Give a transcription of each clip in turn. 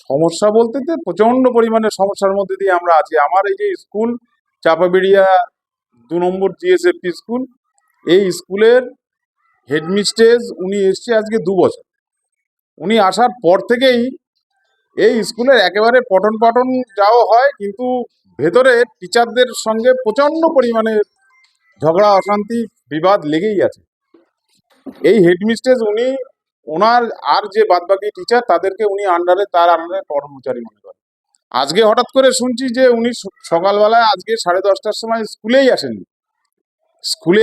সমস্যা বলতে তো প্রচন্ড পরিমাণে সমস্যার মধ্যে দিয়ে আমরা আছি। আমার এই যে স্কুল চাপাবেড়িয়া 2 নম্বর জিএসএফপি স্কুল, এই স্কুলের হেডমিস্ট্রেস উনি এসছে আজকে 2 বছর। উনি আসার পর থেকেই এই স্কুলের একেবারে পঠন পাঠন যাও হয়, কিন্তু ভেতরে টিচারদের সঙ্গে প্রচন্ড পরিমাণে ঝগড়া অশান্তি বিবাদ লেগেই আছে। এই হেডমিস্ট্রেস উনি ওনার আর যে বাদবাকি টিচার তাদেরকে উনি তার আন্ডারে কর্মচারী মনে করেন। আজকে হঠাৎ করে শুনছি যে উনি সকালবেলায় আজকে 10:30টার সময় স্কুলে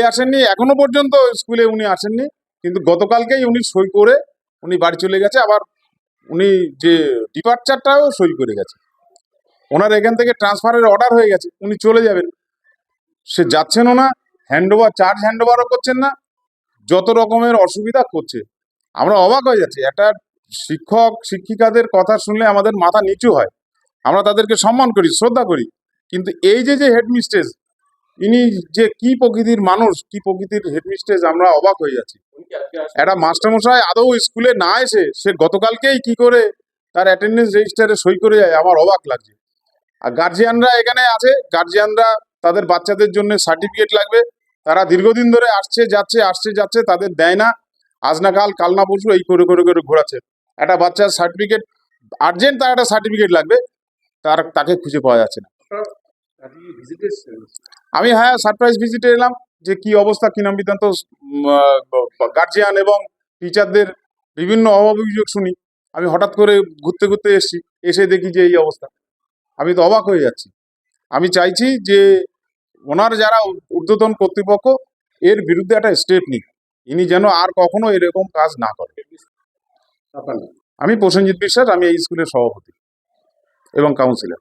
আসেননি, এখনো পর্যন্ত স্কুলে উনি আসেননি, কিন্তু গতকালকেই উনি সই করে উনি বাড়ি চলে গেছে। আবার উনি যে ডিপার্চারটাও সই করে গেছে। ওনার এখান থেকে ট্রান্সফারের অর্ডার হয়ে গেছে, উনি চলে যাবেন। সে যাচ্ছেনও না, চার্জ হ্যান্ড ওভারও করছেন না, যত রকমের অসুবিধা করছে। আমরা অবাক হয়ে যাচ্ছি। একটা শিক্ষক শিক্ষিকাদের কথা শুনলে আমাদের মাথা নিচু হয়, আমরা তাদেরকে সম্মান করি, শ্রদ্ধা করি, কিন্তু এই যে হেডমিস্ট্রেস, ইনি যে কি প্রকৃতির মানুষ, কি প্রকৃতির হেডমিস্ট্রেস, আমরা অবাক হয়ে যাচ্ছি। একটা মাস্টারমশাই আদৌ স্কুলে না এসে সে গতকালকেই কি করে তার অ্যাটেন্ডেন্স রেজিস্টারে সই করে যায়, আমার অবাক লাগছে। আর গার্জিয়ানরা এখানে আছে, গার্জিয়ানরা তাদের বাচ্চাদের জন্য সার্টিফিকেট লাগবে, তারা দীর্ঘদিন ধরে আসছে যাচ্ছে, তাদের দেয় না। আজ না কাল, কাল না পরশু এই করে ঘোরাচ্ছে। একটা বাচ্চার সার্টিফিকেট আর্জেন্ট, তার একটা সার্টিফিকেট লাগবে, তাকে খুঁজে পাওয়া যাচ্ছে না। আমি সারপ্রাইজ ভিজিটে এলাম যে কি অবস্থা, কি নাম বৃত্তান্ত। গার্জিয়ান এবং টিচারদের বিভিন্ন অভিযোগ শুনি। আমি হঠাৎ করে ঘুরতে এসে দেখি যে এই অবস্থা। আমি তো অবাক হয়ে যাচ্ছি। আমি চাইছি যে ওনার যারা ঊর্ধ্বতন কর্তৃপক্ষ এর বিরুদ্ধে একটা স্টেপ নিক, ইনি যেন আর কখনো এরকম কাজ না করে। আমি প্রসেনজিৎ বিশ্বাস, আমি এই স্কুলের সভাপতি এবং কাউন্সিলর।